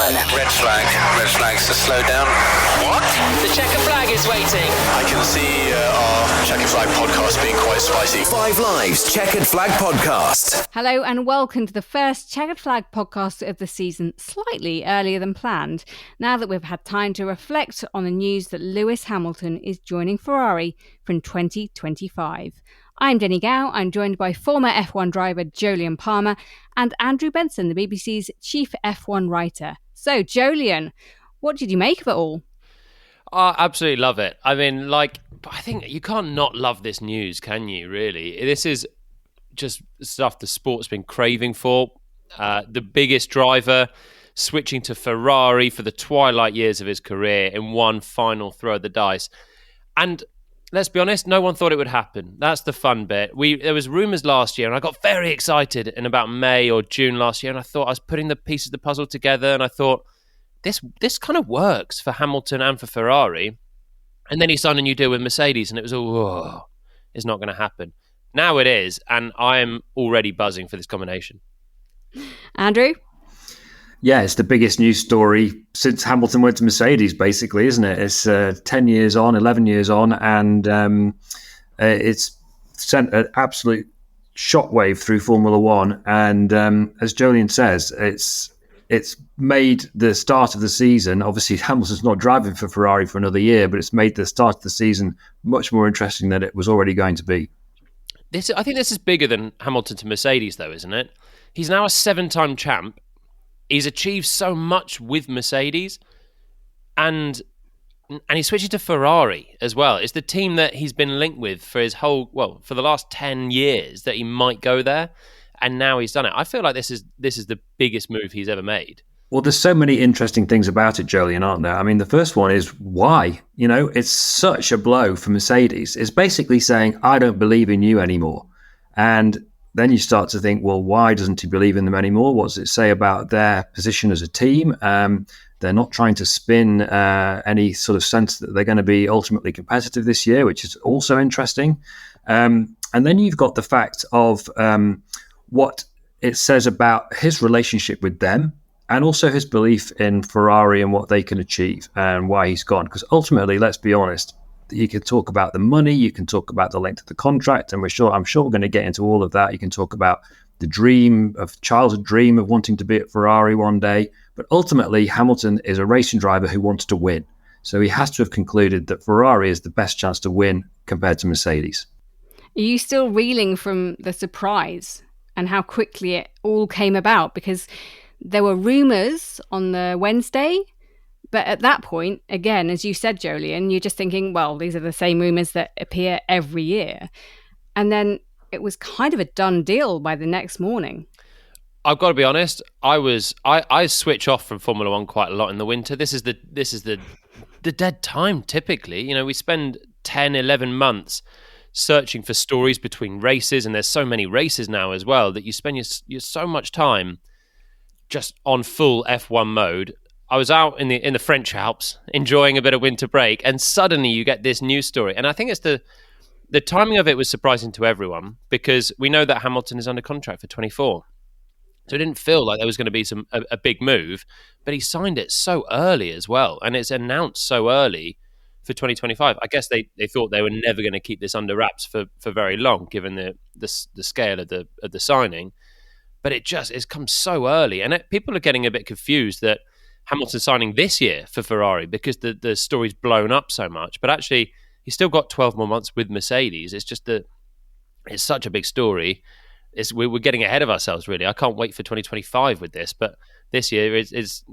one. Red flag. Red flags to slow down. What? The checkered flag is waiting. I can see our Checkered Flag podcast being quite spicy. Five Live's Checkered Flag podcast. Hello and welcome to the first Checkered Flag podcast of the season, slightly earlier than planned, now that we've had time to reflect on the news that Lewis Hamilton is joining Ferrari from 2025. I'm Denny Gow. I'm joined by former F1 driver Jolyon Palmer and Andrew Benson, the BBC's chief F1 writer. So, Jolyon, what did you make of it all? I absolutely love it. I mean, I think you can't not love this news, can you, really? This is just stuff the sport's been craving for. The biggest driver switching to Ferrari for the twilight years of his career in one final throw of the dice. And let's be honest, no one thought it would happen. That's the fun bit. There was rumours last year, and I got very excited in about May or June last year, and I thought I was putting the pieces of the puzzle together, and I thought, this kind of works for Hamilton and for Ferrari. And then he signed a new deal with Mercedes, and it was all, it's not going to happen. Now it is, and I am already buzzing for this combination. Andrew? Yeah, it's the biggest news story since Hamilton went to Mercedes, basically, isn't it? It's 10 years on, 11 years on, and it's sent an absolute shockwave through Formula One. And as Jolyon says, it's made the start of the season, obviously Hamilton's not driving for Ferrari for another year, but it's made the start of the season much more interesting than it was already going to be. I think this is bigger than Hamilton to Mercedes, though, isn't it? He's now a 7-time champ. He's achieved so much with Mercedes, and he's switching to Ferrari as well. It's the team that he's been linked with for for the last 10 years that he might go there, and now he's done it. I feel like this is the biggest move he's ever made. Well, there's so many interesting things about it, Jolyon, aren't there? I mean, the first one is why? You know, it's such a blow for Mercedes. It's basically saying, I don't believe in you anymore. And then you start to think, well, why doesn't he believe in them anymore? What does it say about their position as a team? They're not trying to spin any sort of sense that they're going to be ultimately competitive this year, which is also interesting. And then you've got the fact of what it says about his relationship with them and also his belief in Ferrari and what they can achieve and why he's gone. Because ultimately, let's be honest, you can talk about the money, you can talk about the length of the contract, and I'm sure we're going to get into all of that. You can talk about the childhood dream of wanting to be at Ferrari one day. But ultimately, Hamilton is a racing driver who wants to win. So he has to have concluded that Ferrari is the best chance to win compared to Mercedes. Are you still reeling from the surprise and how quickly it all came about? Because there were rumours on the Wednesday, but at that point, again, as you said, Jolyon, you're just thinking, well, these are the same rumours that appear every year. And then it was kind of a done deal by the next morning. I've got to be honest, I switch off from Formula One quite a lot in the winter. This is the dead time, typically. You know, we spend 10, 11 months searching for stories between races, and there's so many races now as well that you spend your so much time just on full F1 mode. I was out in the French Alps enjoying a bit of winter break, and suddenly you get this news story. And I think it's the timing of it was surprising to everyone because we know that Hamilton is under contract for 24. So it didn't feel like there was going to be a big move, but he signed it so early as well, and it's announced so early for 2025. I guess they thought they were never going to keep this under wraps for very long, given the scale of the signing. But it's come so early, and people are getting a bit confused that Hamilton's signing this year for Ferrari because the story's blown up so much. But actually, he's still got 12 more months with Mercedes. It's just that it's such a big story. We're getting ahead of ourselves, really. I can't wait for 2025 with this, but this year is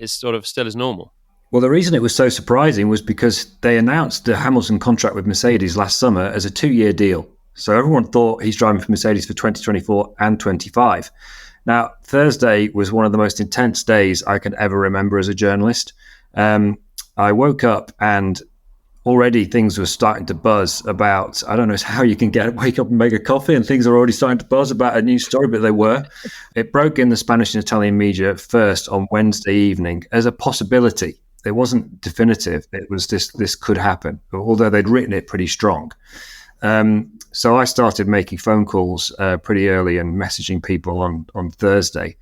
sort of still as normal. Well, the reason it was so surprising was because they announced the Hamilton contract with Mercedes last summer as a 2-year deal. So everyone thought he's driving for Mercedes for 2024 and 25. Now, Thursday was one of the most intense days I can ever remember as a journalist. I woke up and already things were starting to buzz about, I don't know how you can wake up and make a coffee and things are already starting to buzz about a news story, but they were. It broke in the Spanish and Italian media first on Wednesday evening as a possibility. It wasn't definitive. It was this could happen, although they'd written it pretty strong. So I started making phone calls pretty early and messaging people on Thursday.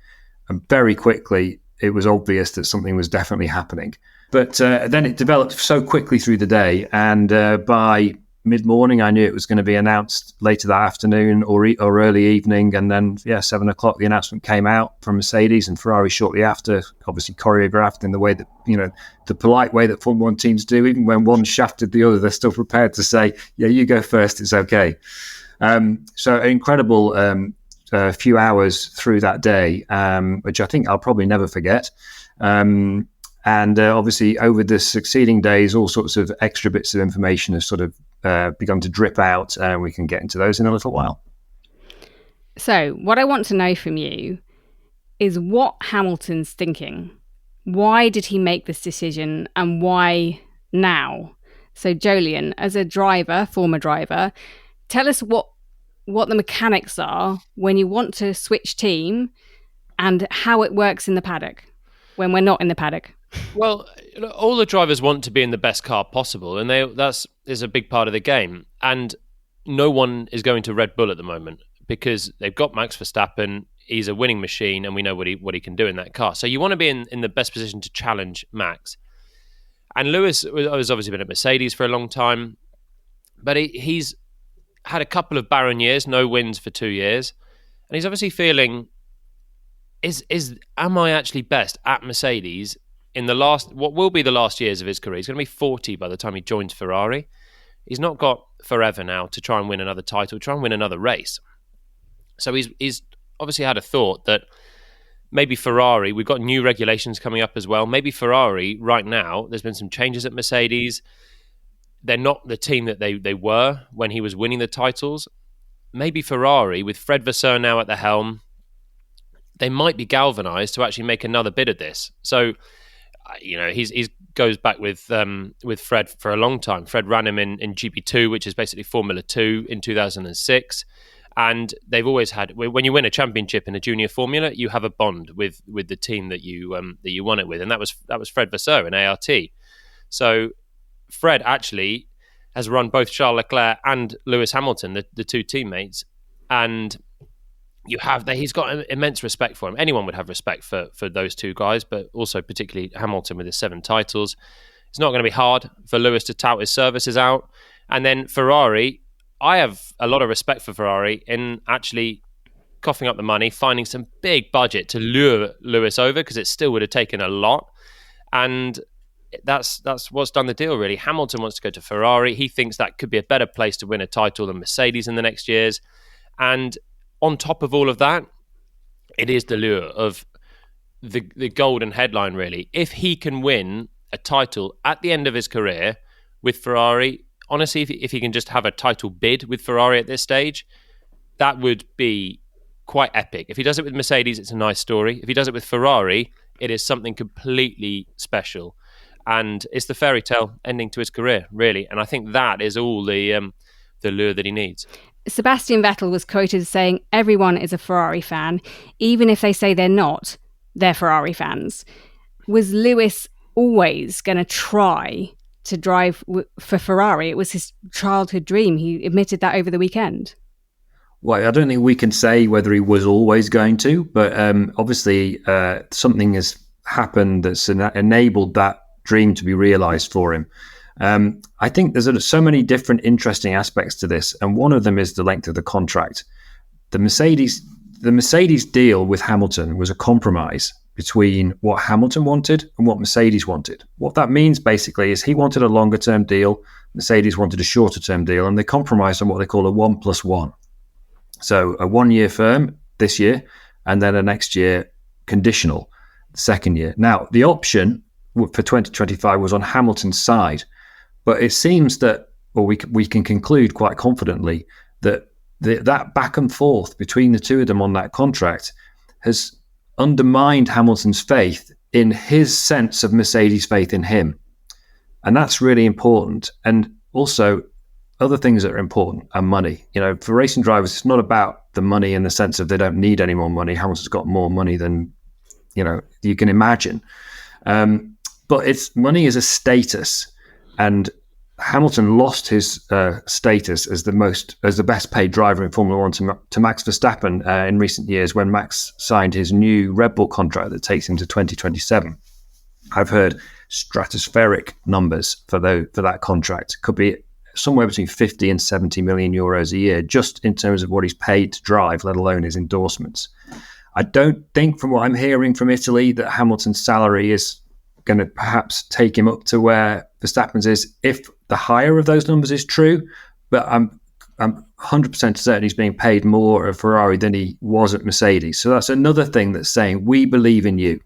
And very quickly, it was obvious that something was definitely happening. But then it developed so quickly through the day, and by mid-morning, I knew it was going to be announced later that afternoon or early evening. And then, 7 o'clock, the announcement came out from Mercedes, and Ferrari shortly after, obviously choreographed in the way that, the polite way that Formula One teams do. Even when one shafted the other, they're still prepared to say, yeah, you go first, it's okay. So an incredible few hours through that day, which I think I'll probably never forget. And obviously over the succeeding days, all sorts of extra bits of information have sort of begun to drip out, and we can get into those in a little while. So what I want to know from you is what Hamilton's thinking. Why did he make this decision, and why now? So Jolyon, as a driver, former driver, tell us what the mechanics are when you want to switch team and how it works in the paddock when we're not in the paddock. Well, all the drivers want to be in the best car possible, and that is a big part of the game. And no one is going to Red Bull at the moment because they've got Max Verstappen. He's a winning machine, and we know what he can do in that car. So you want to be in the best position to challenge Max. And Lewis has obviously been at Mercedes for a long time, but he's had a couple of barren years, no wins for 2 years, and he's obviously feeling, am I actually best at Mercedes in what will be the last years of his career? He's going to be 40 by the time he joins Ferrari. He's not got forever now to try and win another title, try and win another race. So he's obviously had a thought that maybe Ferrari, we've got new regulations coming up as well. Maybe Ferrari right now, there's been some changes at Mercedes. They're not the team that they were when he was winning the titles. Maybe Ferrari, with Fred Vasseur now at the helm, they might be galvanized to actually make another bid at this. So, he's goes back with Fred for a long time. Fred ran him in GP2, which is basically Formula 2 in 2006. And they've always had, when you win a championship in a junior formula, you have a bond with the team that you won it with. And that was Fred Vasseur in ART. So Fred actually has run both Charles Leclerc and Lewis Hamilton, the two teammates, and he's got immense respect for him. Anyone would have respect for those two guys, but also particularly Hamilton with his 7 titles. It's not going to be hard for Lewis to tout his services out. And then Ferrari, I have a lot of respect for Ferrari in actually coughing up the money, finding some big budget to lure Lewis over, because it still would have taken a lot. And that's what's done the deal, really. Hamilton wants to go to Ferrari. He thinks that could be a better place to win a title than Mercedes in the next years. And on top of all of that, it is the lure of the golden headline, really. If he can win a title at the end of his career with Ferrari, honestly, if he can just have a title bid with Ferrari at this stage, that would be quite epic. If he does it with Mercedes, it's a nice story. If he does it with Ferrari, it is something completely special. And it's the fairy tale ending to his career, really. And I think that is all the lure that he needs. Sebastian Vettel was quoted as saying, everyone is a Ferrari fan. Even if they say they're not, they're Ferrari fans. Was Lewis always going to try to drive for Ferrari? It was his childhood dream. He admitted that over the weekend. Well, I don't think we can say whether he was always going to, but obviously something has happened that's enabled that dream to be realised for him. I think there's so many different interesting aspects to this, and one of them is the length of the contract. The Mercedes deal with Hamilton was a compromise between what Hamilton wanted and what Mercedes wanted. What that means basically is he wanted a longer term deal, Mercedes wanted a shorter term deal, and they compromised on what they call a 1+1. So a 1 year firm this year, and then a next year conditional, the second year. Now, the option for 2025 was on Hamilton's side, but it seems that, or we can conclude quite confidently that that back and forth between the two of them on that contract has undermined Hamilton's faith in his sense of Mercedes' faith in him. And that's really important. And also, other things that are important are money. For racing drivers, it's not about the money in the sense of they don't need any more money. Hamilton's got more money than, you can imagine. But money is a status. And Hamilton lost his status as the best paid driver in Formula One to Max Verstappen in recent years when Max signed his new Red Bull contract that takes him to 2027. I've heard stratospheric numbers for that contract. Could be somewhere between 50 and 70 million euros a year, just in terms of what he's paid to drive, let alone his endorsements. I don't think, from what I'm hearing from Italy, that Hamilton's salary is going to perhaps take him up to where Verstappen's is, if the higher of those numbers is true. But I'm 100% certain he's being paid more at Ferrari than he was at Mercedes. So that's another thing that's saying, we believe in you.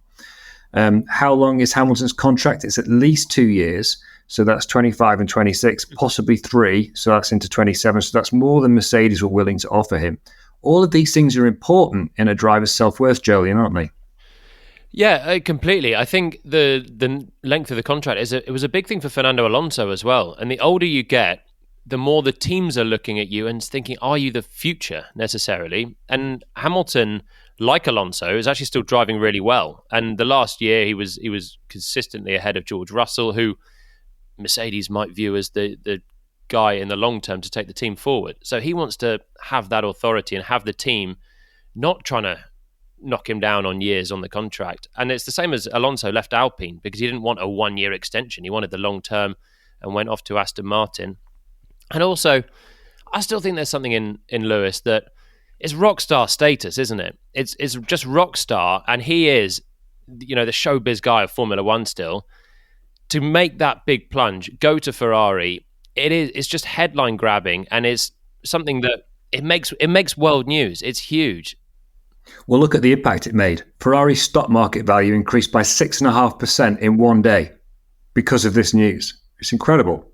How long is Hamilton's contract? It's at least 2 years. So that's 25 and 26, possibly 3. So that's into 27. So that's more than Mercedes were willing to offer him. All of these things are important in a driver's self-worth, Jolien, aren't they? Yeah, completely. I think the length of the contract it was a big thing for Fernando Alonso as well. And the older you get, the more the teams are looking at you and thinking, are you the future necessarily? And Hamilton, like Alonso, is actually still driving really well. And the last year he was consistently ahead of George Russell, who Mercedes might view as the guy in the long term to take the team forward. So he wants to have that authority and have the team not trying to knock him down on years on the contract. And it's the same as Alonso left Alpine because he didn't want a 1-year extension. He wanted the long term and went off to Aston Martin. And also, I still think there's something in Lewis that is rock star status, isn't it? It's just rock star, and he is, the showbiz guy of Formula One still. To make that big plunge, go to Ferrari, it's just headline grabbing, and it's something that it makes world news. It's huge. Well, look at the impact it made. Ferrari's stock market value increased by 6.5% in one day because of this news. It's incredible.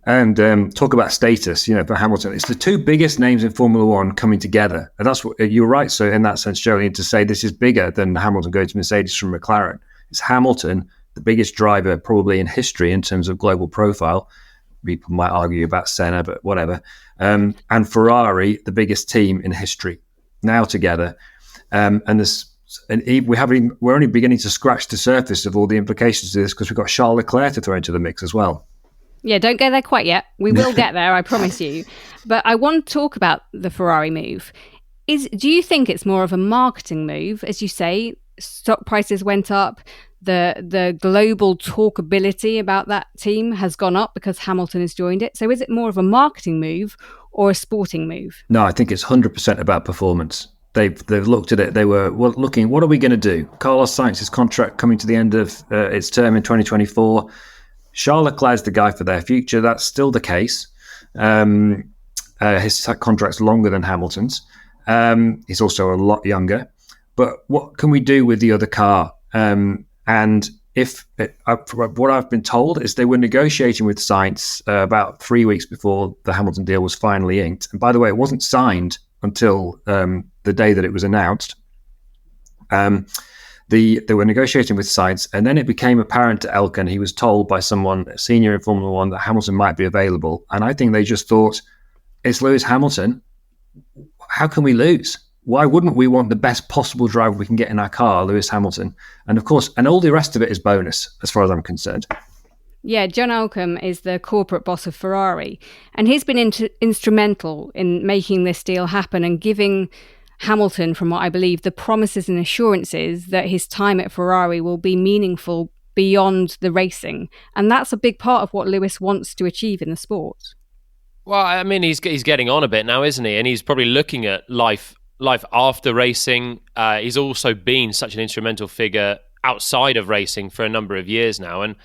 And talk about status, for Hamilton. It's the two biggest names in Formula One coming together. And that's what you're right. So in that sense, Jolien, to say this is bigger than Hamilton going to Mercedes from McLaren. It's Hamilton, the biggest driver probably in history in terms of global profile. People might argue about Senna, but whatever. And Ferrari, the biggest team in history, now together. We're only beginning to scratch the surface of all the implications of this because we've got Charles Leclerc to throw into the mix as well. Yeah, don't go there quite yet. We will get there, I promise you. But I want to talk about the Ferrari move. Do you think it's more of a marketing move? As you say, stock prices went up. The global talkability about that team has gone up because Hamilton has joined it. So is it more of a marketing move or a sporting move? No, I think it's 100% about performance. They've looked at it. They were looking, what are we going to do? Carlos Sainz's contract coming to the end of its term in 2024. Charles Leclerc's the guy for their future. That's still the case. His contract's longer than Hamilton's. He's also a lot younger. But what can we do with the other car? And what I've been told is they were negotiating with Sainz about 3 weeks before the Hamilton deal was finally inked. And by the way, it wasn't signed until the day that it was announced. They were negotiating with Sainz, and then it became apparent to Elkann, he was told by someone senior in Formula One, that Hamilton might be available. And I think they just thought, it's Lewis Hamilton. How can we lose? Why wouldn't we want the best possible driver we can get in our car, Lewis Hamilton? And of course, and all the rest of it is bonus, as far as I'm concerned. Yeah, John Elkann is the corporate boss of Ferrari, and he's been instrumental in making this deal happen and giving Hamilton, from what I believe, the promises and assurances that his time at Ferrari will be meaningful beyond the racing. And that's a big part of what Lewis wants to achieve in the sport. Well, I mean, he's getting on a bit now, isn't he? And he's probably looking at life after racing. He's also been such an instrumental figure outside of racing for a number of years now. And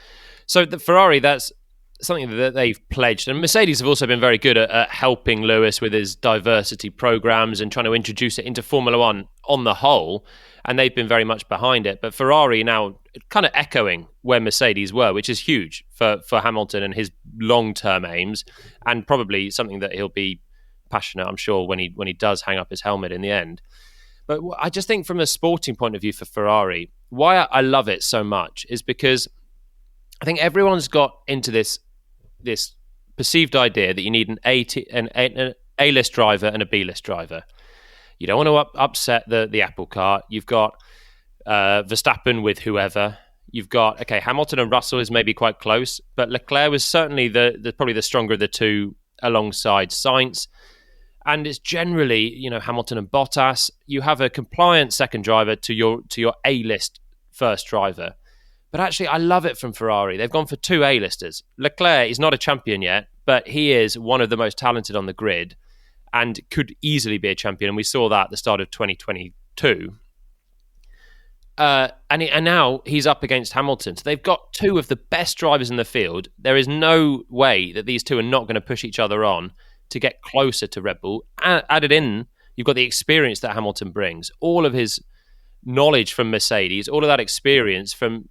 so the Ferrari, that's something that they've pledged. And Mercedes have also been very good at helping Lewis with his diversity programs and trying to introduce it into Formula One on the whole. And they've been very much behind it. But Ferrari now kind of echoing where Mercedes were, which is huge for Hamilton and his long-term aims, and probably something that he'll be passionate, I'm sure, when he does hang up his helmet in the end. But I just think from a sporting point of view for Ferrari, why I love it so much is because I think everyone's got into this perceived idea that you need an A-list driver and a B-list driver. You don't want to upset the apple cart. You've got Verstappen with whoever. You've got, okay, Hamilton and Russell is maybe quite close, but Leclerc was certainly probably the stronger of the two alongside Sainz. And it's generally, Hamilton and Bottas. You have a compliant second driver to your A-list first driver. But actually, I love it from Ferrari. They've gone for two A-listers. Leclerc is not a champion yet, but he is one of the most talented on the grid and could easily be a champion. And we saw that at the start of 2022. And now he's up against Hamilton. So they've got two of the best drivers in the field. There is no way that these two are not going to push each other on to get closer to Red Bull. Added in, you've got the experience that Hamilton brings, all of his knowledge from Mercedes, all of that experience from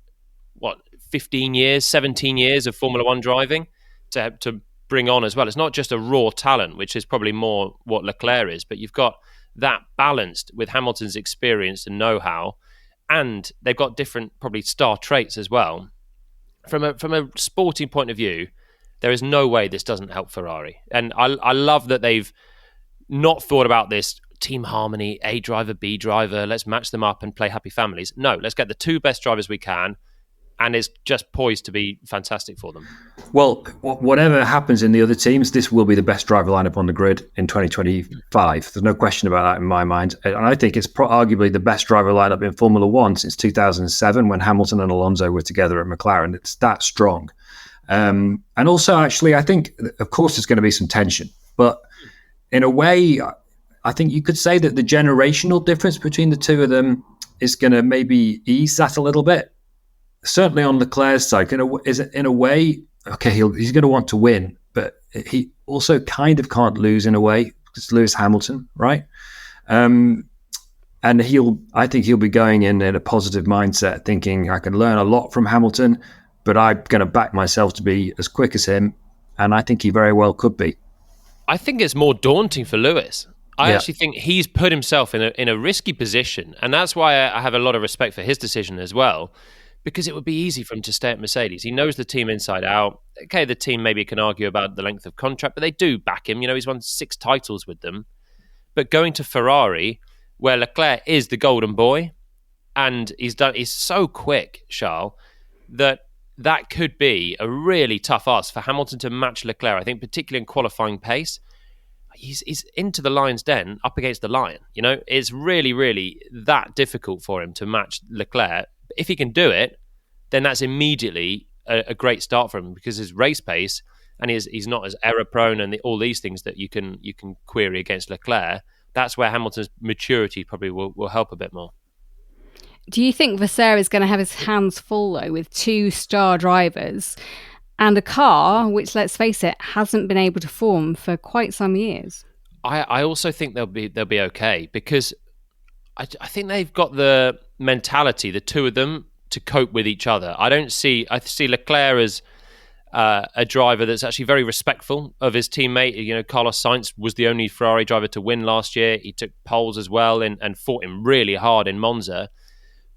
15 years, 17 years of Formula One driving to bring on as well. It's not just a raw talent, which is probably more what Leclerc is, but you've got that balanced with Hamilton's experience and know-how, and they've got different probably star traits as well. From a sporting point of view, there is no way this doesn't help Ferrari. And I love that they've not thought about this team harmony, A driver, B driver, let's match them up and play happy families. No, let's get the two best drivers we can, and it's just poised to be fantastic for them. Well, whatever happens in the other teams, this will be the best driver lineup on the grid in 2025. There's no question about that in my mind. And I think it's arguably the best driver lineup in Formula One since 2007 when Hamilton and Alonso were together at McLaren. It's that strong. And also, actually, I think, of course, there's going to be some tension. But in a way, I think you could say that the generational difference between the two of them is going to maybe ease that a little bit. Certainly on Leclerc's side, in a way, okay, he's going to want to win, but he also kind of can't lose in a way. It's Lewis Hamilton, right? And I think he'll be going in a positive mindset, thinking I can learn a lot from Hamilton, but I'm going to back myself to be as quick as him, and I think he very well could be. I think it's more daunting for Lewis. I actually think he's put himself in a risky position, and that's why I have a lot of respect for his decision as well. Because it would be easy for him to stay at Mercedes. He knows the team inside out. Okay, the team maybe can argue about the length of contract, but they do back him. He's won 6 titles with them. But going to Ferrari, where Leclerc is the golden boy, and he's so quick, Charles, that could be a really tough ask for Hamilton to match Leclerc. I think particularly in qualifying pace, he's into the lion's den up against the lion. It's really, really that difficult for him to match Leclerc. If he can do it, then that's immediately a great start for him because his race pace and he's not as error prone and all these things that you can query against Leclerc. That's where Hamilton's maturity probably will help a bit more. Do you think Vasseur is going to have his hands full though with 2 star drivers and a car which, let's face it, hasn't been able to form for quite some years? I also think they'll be okay because I think they've got the mentality, the two of them, to cope with each other. I see Leclerc as a driver that's actually very respectful of his teammate. Carlos Sainz was the only Ferrari driver to win last year. He took poles as well and fought him really hard in Monza.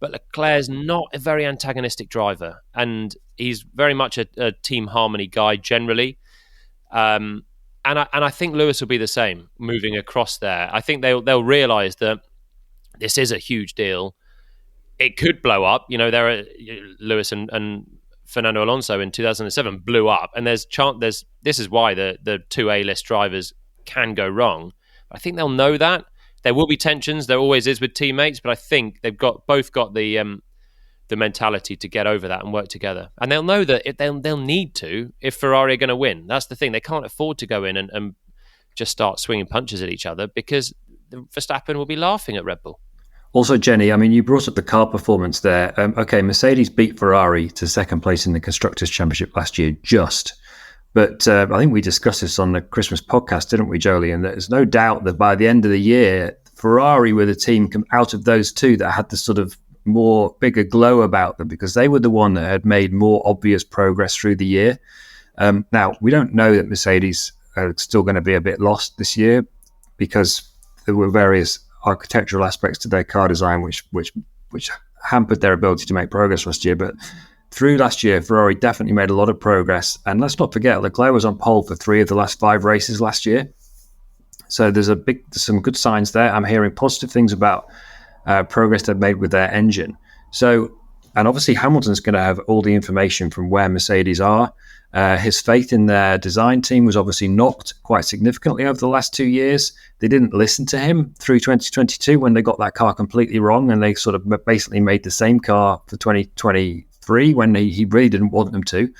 But Leclerc's not a very antagonistic driver, and he's very much a team harmony guy generally. And I think Lewis will be the same moving across there. I think they'll realise that this is a huge deal. It could blow up. There are Lewis and Fernando Alonso in 2007 blew up, and this is why the 2 A-list drivers can go wrong. I think they'll know that. There will be tensions. There always is with teammates, but I think they've both got the mentality to get over that and work together. And they'll know that they'll need to if Ferrari are going to win. That's the thing. They can't afford to go in and just start swinging punches at each other because Verstappen will be laughing at Red Bull. Also, Jenny, I mean, you brought up the car performance there. Okay, Mercedes beat Ferrari to second place in the Constructors' Championship last year, But I think we discussed this on the Christmas podcast, didn't we, Jolie? And there's no doubt that by the end of the year, Ferrari were the team out of those two that had the sort of more bigger glow about them because they were the one that had made more obvious progress through the year. Now, we don't know that Mercedes are still going to be a bit lost this year because there were various architectural aspects to their car design which hampered their ability to make progress last year. But through last year, Ferrari definitely made a lot of progress. And let's not forget, Leclerc was on pole for 3 of the last 5 races last year. So there's some good signs there. I'm hearing positive things about progress they've made with their engine. So And obviously Hamilton's going to have all the information from where Mercedes are. His faith in their design team was obviously knocked quite significantly over the last 2 years. They didn't listen to him through 2022 when they got that car completely wrong, and they sort of basically made the same car for 2023 when he really didn't want them to.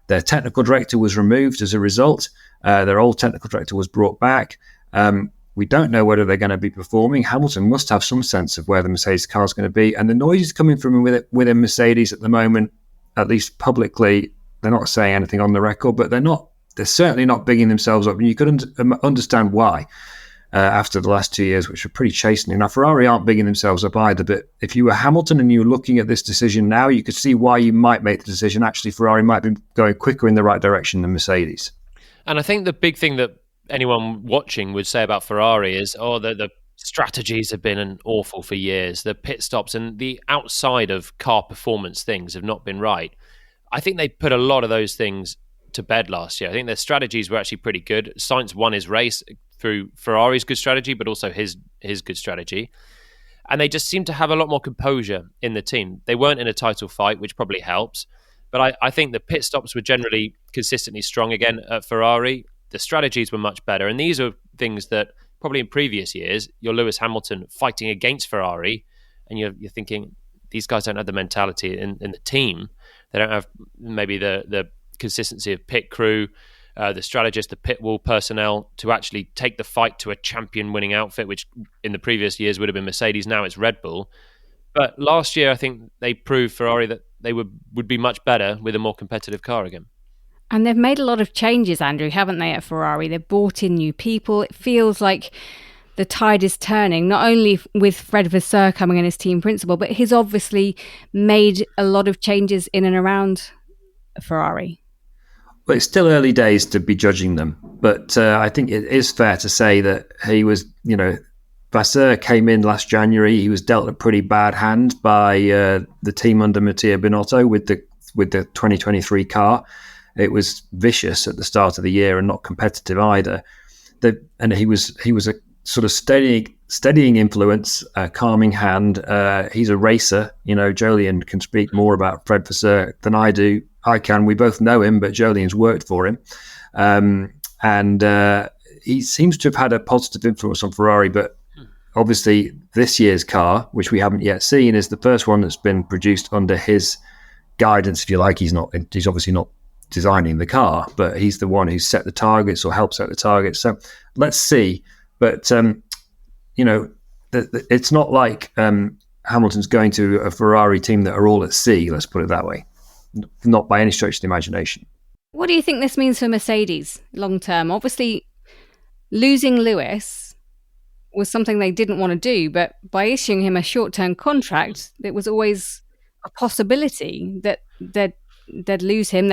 Their technical director was removed as a result. Their old technical director was brought back. We don't know whether they're going to be performing. Hamilton must have some sense of where the Mercedes car is going to be. And the noise is coming from within Mercedes at the moment, at least publicly. They're not saying anything on the record, but they're certainly not bigging themselves up. And you could understand why after the last 2 years, which were pretty chastening. Now, Ferrari aren't bigging themselves up either, but if you were Hamilton and you were looking at this decision now, you could see why you might make the decision. Actually, Ferrari might be going quicker in the right direction than Mercedes. And I think the big thing that anyone watching would say about Ferrari is, the strategies have been awful for years. The pit stops and the outside of car performance things have not been right. I think they put a lot of those things to bed last year. I think their strategies were actually pretty good. Sainz won his race through Ferrari's good strategy, but also his good strategy. And they just seem to have a lot more composure in the team. They weren't in a title fight, which probably helps. But I think the pit stops were generally consistently strong again at Ferrari. The strategies were much better. And these are things that probably in previous years, you're Lewis Hamilton fighting against Ferrari, and you're thinking, these guys don't have the mentality in the team. They don't have maybe the consistency of pit crew, the strategists, the pit wall personnel to actually take the fight to a champion-winning outfit, which in the previous years would have been Mercedes. Now it's Red Bull. But last year, I think they proved Ferrari that they would be much better with a more competitive car again. And they've made a lot of changes, Andrew, haven't they, at Ferrari? They've brought in new people. It feels like the tide is turning, not only with Fred Vasseur coming in as team principal, but he's obviously made a lot of changes in and around Ferrari. Well, it's still early days to be judging them, but I think it is fair to say that he was, Vasseur came in last January. He was dealt a pretty bad hand by the team under Mattia Binotto with the 2023 car. It was vicious at the start of the year and not competitive either. And he was a sort of steadying influence, a calming hand. He's a racer. Jolyon can speak more about Fred Vasseur than I do. We both know him, but Jolyon's worked for him. And he seems to have had a positive influence on Ferrari, but obviously this year's car, which we haven't yet seen, is the first one that's been produced under his guidance, if you like. He's obviously not designing the car, but he's the one who set the targets or helped set the targets. So let's see. But it's not like Hamilton's going to a Ferrari team that are all at sea. Let's put it that way. Not by any stretch of the imagination. What do you think this means for Mercedes long term? Obviously, losing Lewis was something they didn't want to do, but by issuing him a short-term contract, it was always a possibility that they'd lose him.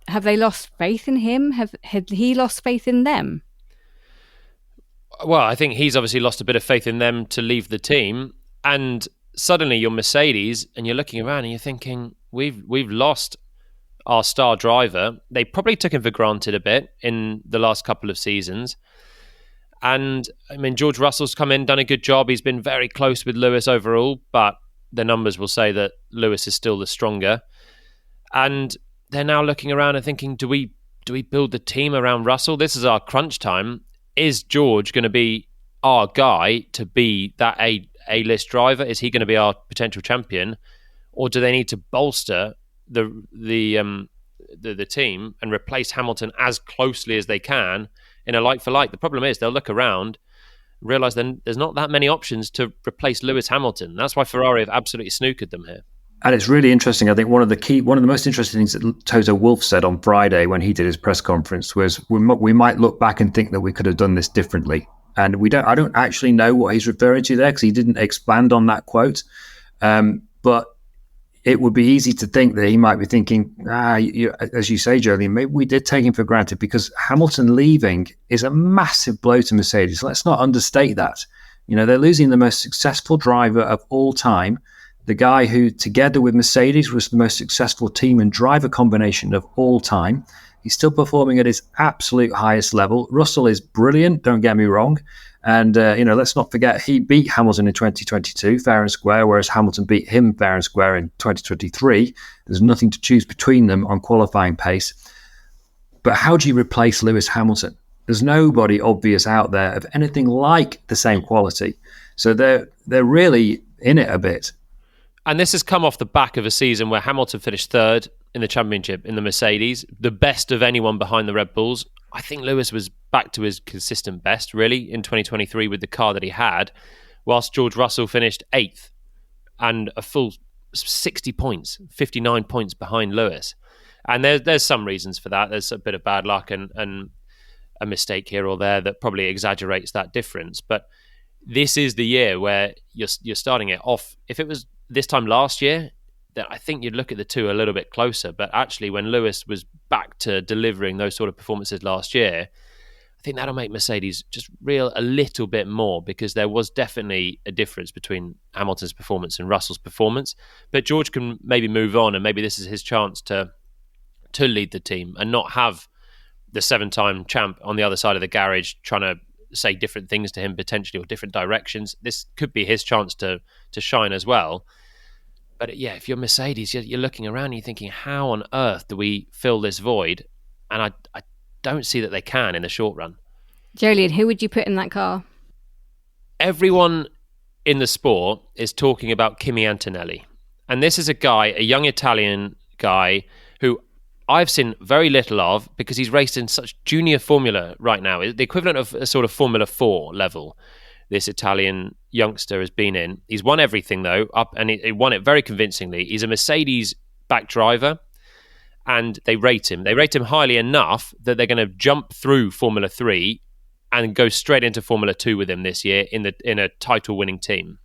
Have they lost faith in him? Had he lost faith in them? Well, I think he's obviously lost a bit of faith in them to leave the team. And suddenly you're Mercedes and you're looking around and you're thinking, we've lost our star driver. They probably took him for granted a bit in the last couple of seasons. And I mean, George Russell's come in, done a good job. He's been very close with Lewis overall, but the numbers will say that Lewis is still the stronger. And they're now looking around and thinking, do we build the team around Russell? This is our crunch time. Is George going to be our guy to be that A-list driver? Is he going to be our potential champion? Or do they need to bolster the team and replace Hamilton as closely as they can in a like for like? The problem is they'll look around, realise then there's not that many options to replace Lewis Hamilton. That's why Ferrari have absolutely snookered them here. And it's really interesting. I think one of the most interesting things that Toto Wolff said on Friday when he did his press conference was we might look back and think that we could have done this differently. And I don't actually know what he's referring to there because he didn't expand on that quote. But it would be easy to think that he might be thinking, as you say, Jolyon, maybe we did take him for granted because Hamilton leaving is a massive blow to Mercedes. Let's not understate that. They're losing the most successful driver of all time. the guy who, together with Mercedes, was the most successful team and driver combination of all time. He's still performing at his absolute highest level. Russell is brilliant, don't get me wrong. And, let's not forget, he beat Hamilton in 2022, fair and square, whereas Hamilton beat him fair and square in 2023. There's nothing to choose between them on qualifying pace. But how do you replace Lewis Hamilton? There's nobody obvious out there of anything like the same quality. So they're really in it a bit. And this has come off the back of a season where Hamilton finished third in the championship in the Mercedes, the best of anyone behind the Red Bulls. I think Lewis was back to his consistent best, really, in 2023 with the car that he had, whilst George Russell finished 8th and a full 60 points, 59 points behind Lewis. And there's some reasons for that. There's a bit of bad luck and a mistake here or there that probably exaggerates that difference. But this is the year where you're starting it off. If it was this time last year, then I think you'd look at the two a little bit closer. But actually, when Lewis was back to delivering those sort of performances last year, I think that'll make Mercedes just reel a little bit more, because there was definitely a difference between Hamilton's performance and Russell's performance. But George can maybe move on, and maybe this is his chance to lead the team and not have the 7-time champ on the other side of the garage trying to say different things to him potentially, or different directions. This could be his chance to shine as well. But yeah, if you're Mercedes, you're looking around and you're thinking, how on earth do we fill this void? And I don't see that they can in the short run. Jolien, who would you put in that car? Everyone in the sport is talking about Kimi Antonelli. And this is a young Italian guy who I've seen very little of, because he's raced in such junior formula right now. The equivalent of a sort of Formula 4 level this Italian youngster has been in. He's won everything, though, and he won it very convincingly. He's a Mercedes-backed driver, and they rate him. They rate him highly enough that they're going to jump through Formula 3 and go straight into Formula 2 with him this year in a title-winning team.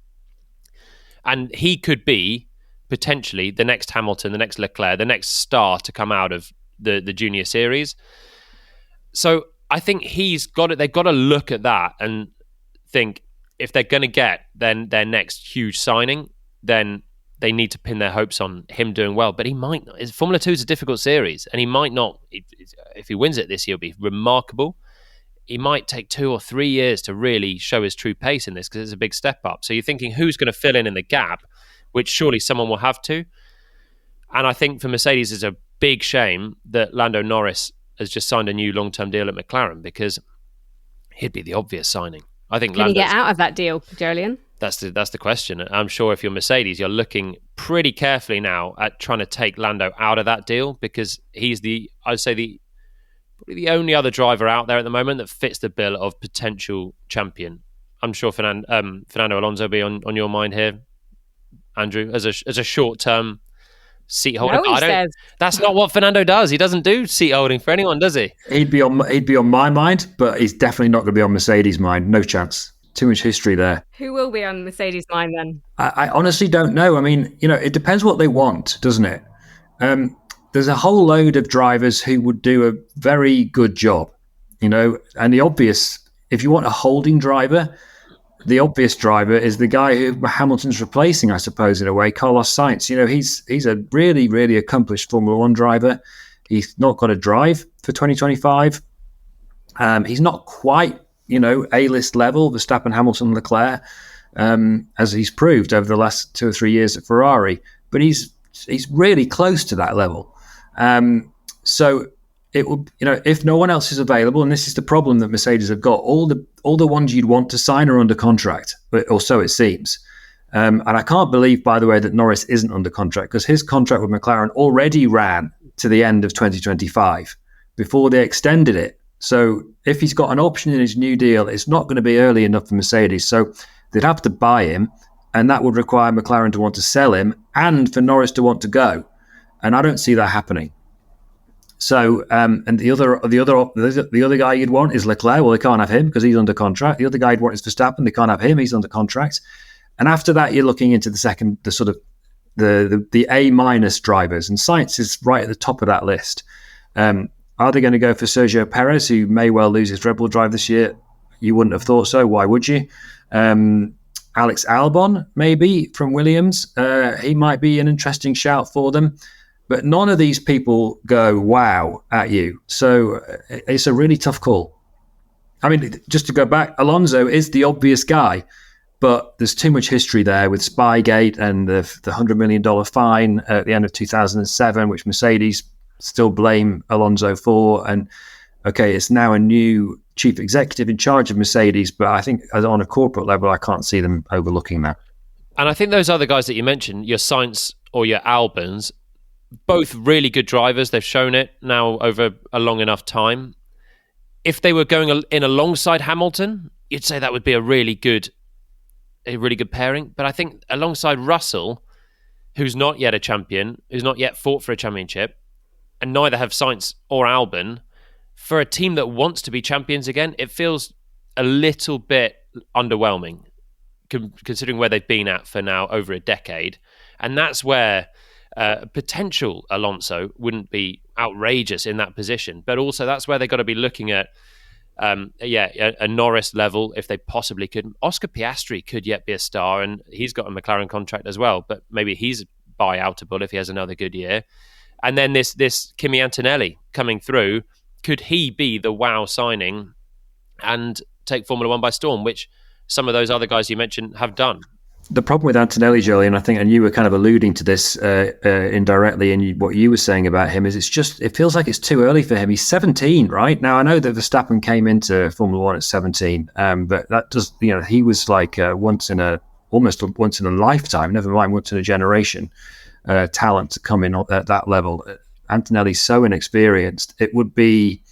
And he could be potentially the next Hamilton, the next Leclerc, the next star to come out of the junior series. So I think they've got to look at that and think, if they're going to get then their next huge signing, then they need to pin their hopes on him doing well. But he might not. Formula 2 is a difficult series, and he might not. If he wins it this year, it'll be remarkable. He might take 2 or 3 years to really show his true pace in this, because it's a big step up. So you're thinking, who's going to fill in the gap, which surely someone will have to. And I think for Mercedes, it's a big shame that Lando Norris has just signed a new long-term deal at McLaren, because he'd be the obvious signing. I think. Can he get out of that deal, Jolien? That's the question. I'm sure if you're Mercedes, you're looking pretty carefully now at trying to take Lando out of that deal, because he's probably the only other driver out there at the moment that fits the bill of potential champion. I'm sure Fernando Alonso will be on your mind here, Andrew, as a short-term seat holder. No, that's not what Fernando does. He doesn't do seat holding for anyone, does he? He'd be on my mind, but he's definitely not going to be on Mercedes' mind. No chance. Too much history there. Who will be on Mercedes' mind then? I honestly don't know. I mean, it depends what they want, doesn't it? There's a whole load of drivers who would do a very good job, and the obvious, if you want a holding driver, the obvious driver is the guy who Hamilton's replacing, I suppose, in a way, Carlos Sainz. He's a really, really accomplished Formula 1 driver. He's not got a drive for 2025. He's not quite, A-list level, Verstappen, Hamilton, Leclerc, as he's proved over the last 2 or 3 years at Ferrari. But he's really close to that level. So it will, if no one else is available, and this is the problem that Mercedes have got, all the ones you'd want to sign are under contract, or so it seems. And I can't believe, by the way, that Norris isn't under contract, because his contract with McLaren already ran to the end of 2025 before they extended it. So if he's got an option in his new deal, it's not going to be early enough for Mercedes. So they'd have to buy him, and that would require McLaren to want to sell him and for Norris to want to go. And I don't see that happening. So, and the other guy you'd want is Leclerc. Well, they can't have him because he's under contract. The other guy you'd want is Verstappen. They can't have him. He's under contract. And after that, you're looking into the A- drivers, and Sainz is right at the top of that list. Are they going to go for Sergio Perez, who may well lose his Red Bull drive this year? You wouldn't have thought so. Why would you? Alex Albon, maybe from Williams. He might be an interesting shout for them. But none of these people go wow at you. So it's a really tough call. I mean, just to go back, Alonso is the obvious guy, but there's too much history there with Spygate and the $100 million fine at the end of 2007, which Mercedes still blame Alonso for. And okay, it's now a new chief executive in charge of Mercedes, but I think on a corporate level, I can't see them overlooking that. And I think those other guys that you mentioned, your Sainz or your Albons, both really good drivers. They've shown it now over a long enough time. If they were going in alongside Hamilton, you'd say that would be a really good pairing. But I think alongside Russell, who's not yet a champion, who's not yet fought for a championship, and neither have Sainz or Albon, for a team that wants to be champions again, it feels a little bit underwhelming, considering where they've been at for now over a decade. And that's where potential Alonso wouldn't be outrageous in that position, but also that's where they've got to be looking at a Norris level if they possibly could. Oscar Piastri could yet be a star, and he's got a McLaren contract as well, but maybe he's buyoutable if he has another good year. And then this Kimi Antonelli coming through, could he be the wow signing and take Formula One by storm, which some of those other guys you mentioned have done? The problem with Antonelli, Julian, I think, and you were kind of alluding to this indirectly in what you were saying about him, is it feels like it's too early for him. He's 17, right? Now, I know that Verstappen came into Formula One at 17, but that does, he was like almost once in a lifetime, never mind once in a generation, talent to come in at that level. Antonelli's so inexperienced. It would be,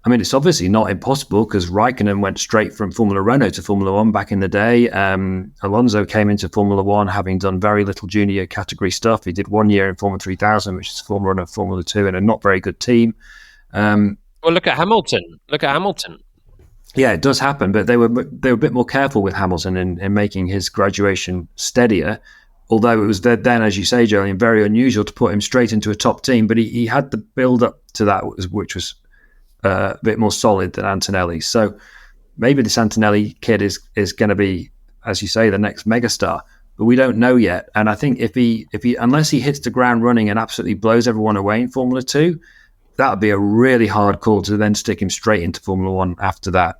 it's obviously not impossible because Raikkonen went straight from Formula Renault to Formula One back in the day. Alonso came into Formula One having done very little junior category stuff. He did 1 year in Formula 3000, which is Formula One and Formula 2, and a not very good team. Well, look at Hamilton. Yeah, it does happen, but they were a bit more careful with Hamilton in making his graduation steadier. Although it was then, as you say, Julian, very unusual to put him straight into a top team, but he had the build up to that, which was a bit more solid than Antonelli. So maybe this Antonelli kid is going to be, as you say, the next megastar, but we don't know yet. And I think if he unless he hits the ground running and absolutely blows everyone away in Formula 2, that would be a really hard call to then stick him straight into Formula 1 after that.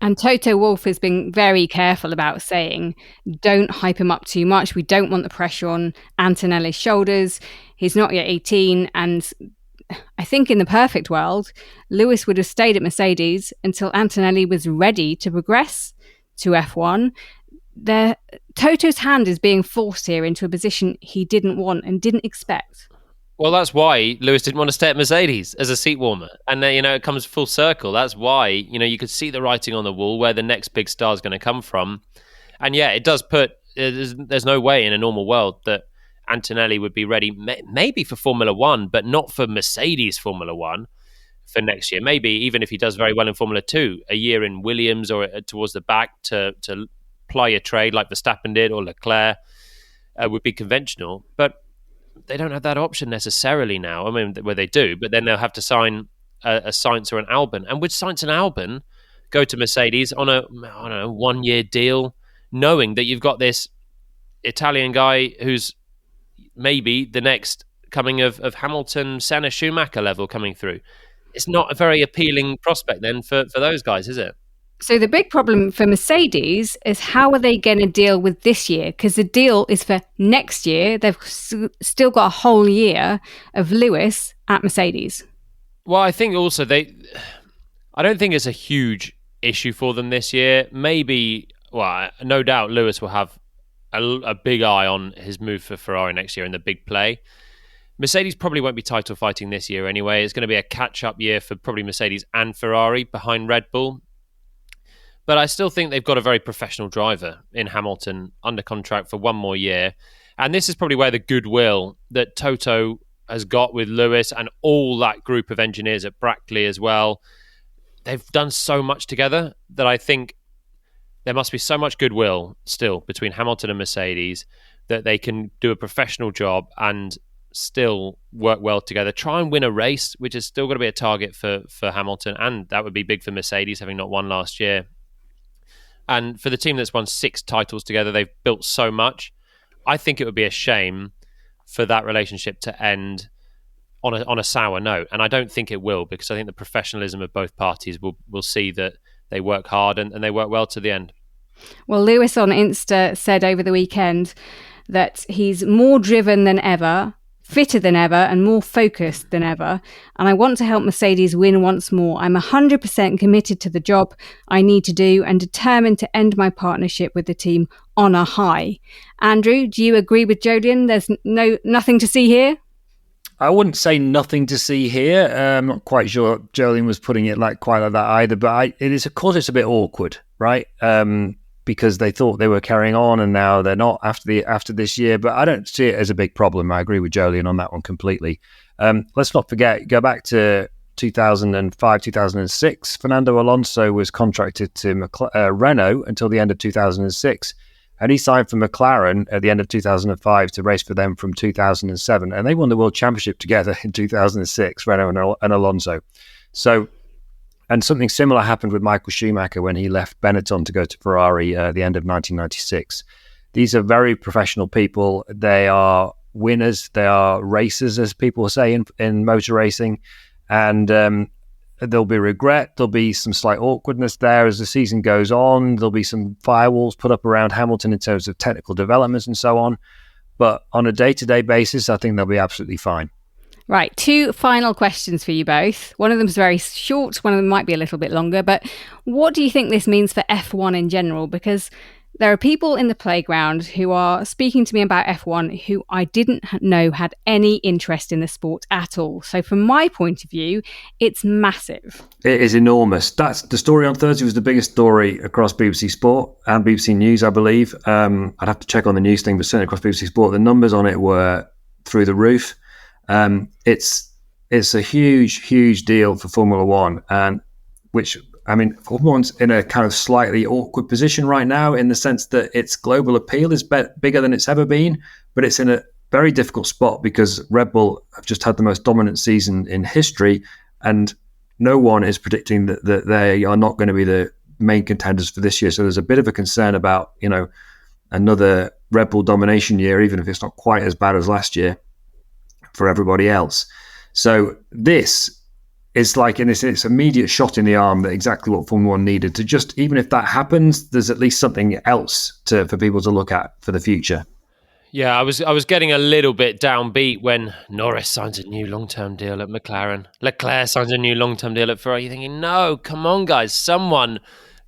And Toto Wolff has been very careful about saying, don't hype him up too much. We don't want the pressure on Antonelli's shoulders. He's not yet 18, and I think in the perfect world, Lewis would have stayed at Mercedes until Antonelli was ready to progress to F1. Toto's hand is being forced here into a position he didn't want and didn't expect. Well, that's why Lewis didn't want to stay at Mercedes as a seat warmer. And then, it comes full circle. That's why, you could see the writing on the wall where the next big star is going to come from. And yeah, it does there's no way in a normal world that Antonelli would be ready, maybe for Formula One, but not for Mercedes Formula One for next year. Maybe even if he does very well in Formula 2, a year in Williams or towards the back to ply a trade like Verstappen did or Leclerc would be conventional. But they don't have that option necessarily now. Where they do, but then they'll have to sign a Sainz or an Albon. And would Sainz and Albon go to Mercedes on a 1 year deal, knowing that you've got this Italian guy who's maybe the next coming of Hamilton, Senna, Schumacher level coming through? It's not a very appealing prospect then for those guys, is it? So the big problem for Mercedes is how are they going to deal with this year? Because the deal is for next year. They've still got a whole year of Lewis at Mercedes. Well, I think also I don't think it's a huge issue for them this year. Maybe, no doubt Lewis will have a big eye on his move for Ferrari next year in the big play. Mercedes probably won't be title fighting this year anyway. It's going to be a catch-up year for probably Mercedes and Ferrari behind Red Bull. But I still think they've got a very professional driver in Hamilton under contract for 1 more year. And this is probably where the goodwill that Toto has got with Lewis and all that group of engineers at Brackley as well, they've done so much together that I think there must be so much goodwill still between Hamilton and Mercedes that they can do a professional job and still work well together. Try and win a race, which is still going to be a target for Hamilton. And that would be big for Mercedes, having not won last year. And for the team that's won 6 titles together, they've built so much. I think it would be a shame for that relationship to end on a sour note. And I don't think it will, because I think the professionalism of both parties will see that they work hard and they work well to the end. Well, Lewis on Insta said over the weekend that he's more driven than ever, fitter than ever, and more focused than ever. And I want to help Mercedes win once more. I'm 100% committed to the job I need to do and determined to end my partnership with the team on a high. Andrew, do you agree with Jolyon? There's nothing to see here? I wouldn't say nothing to see here. I'm not quite sure Jolyon was putting it quite like that either. But it is, of course, it's a bit awkward, right? Because they thought they were carrying on and now they're not after this year. But I don't see it as a big problem. I agree with Jolyon on that one completely. Let's not forget, go back to 2005, 2006. Fernando Alonso was contracted to Renault until the end of 2006. And he signed for McLaren at the end of 2005 to race for them from 2007. And they won the World Championship together in 2006, Renault and Alonso. So, and something similar happened with Michael Schumacher when he left Benetton to go to Ferrari at the end of 1996. These are very professional people. They are winners. They are racers, as people say in motor racing. And there'll be regret. There'll be some slight awkwardness there as the season goes on. There'll be some firewalls put up around Hamilton in terms of technical developments and so on. But on a day-to-day basis, I think they'll be absolutely fine. Right, 2 final questions for you both. One of them is very short, one of them might be a little bit longer. But what do you think this means for F1 in general? Because there are people in the playground who are speaking to me about F1 who I didn't know had any interest in the sport at all. So from my point of view, it's massive. It is enormous. That's the story on Thursday was the biggest story across BBC Sport and BBC News, I believe. I'd have to check on the news thing, but certainly across BBC Sport, the numbers on it were through the roof. It's a huge deal for Formula One, and Formula One's in a kind of slightly awkward position right now in the sense that its global appeal is bigger than it's ever been, but it's in a very difficult spot because Red Bull have just had the most dominant season in history, and no one is predicting that they are not going to be the main contenders for this year. So there's a bit of a concern about, another Red Bull domination year, even if it's not quite as bad as last year for everybody else. So this is it's immediate shot in the arm that exactly what Formula One needed to just, even if that happens, there's at least something else for people to look at for the future. Yeah, I was getting a little bit downbeat when Norris signs a new long-term deal at McLaren. Leclerc signs a new long-term deal at Ferrari. You're thinking, no, come on, guys, someone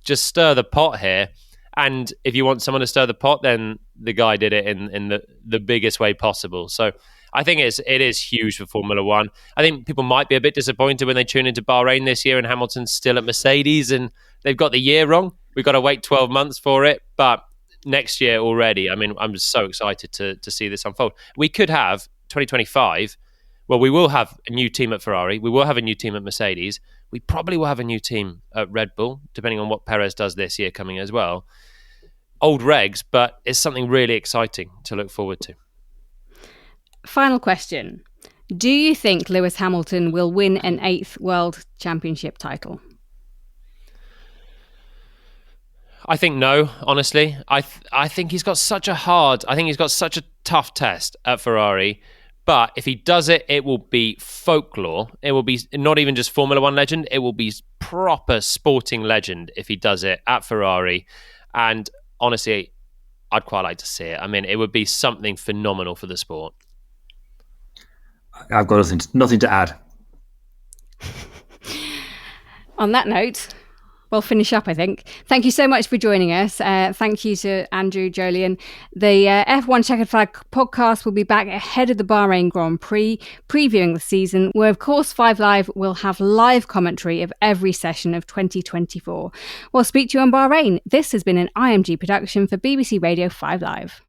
just stir the pot here. And if you want someone to stir the pot, then the guy did it in the biggest way possible. So I think it is huge for Formula One. I think people might be a bit disappointed when they tune into Bahrain this year and Hamilton's still at Mercedes and they've got the year wrong. We've got to wait 12 months for it. But next year already, I'm just so excited to see this unfold. We could have 2025. Well, we will have a new team at Ferrari. We will have a new team at Mercedes. We probably will have a new team at Red Bull, depending on what Perez does this year coming as well. Old regs, but it's something really exciting to look forward to. Final question. Do you think Lewis Hamilton will win an 8th World Championship title? I think no, honestly. I think he's got such a tough test at Ferrari. But if he does it, it will be folklore. It will be not even just Formula One legend. It will be proper sporting legend if he does it at Ferrari. And honestly, I'd quite like to see it. I mean, it would be something phenomenal for the sport. I've got nothing to add. On that note, we'll finish up, I think. Thank you so much for joining us. Thank you to Andrew, Jolyon. The F1 Chequered Flag podcast will be back ahead of the Bahrain Grand Prix, previewing the season, where, of course, 5 Live will have live commentary of every session of 2024. We'll speak to you on Bahrain. This has been an IMG production for BBC Radio 5 Live.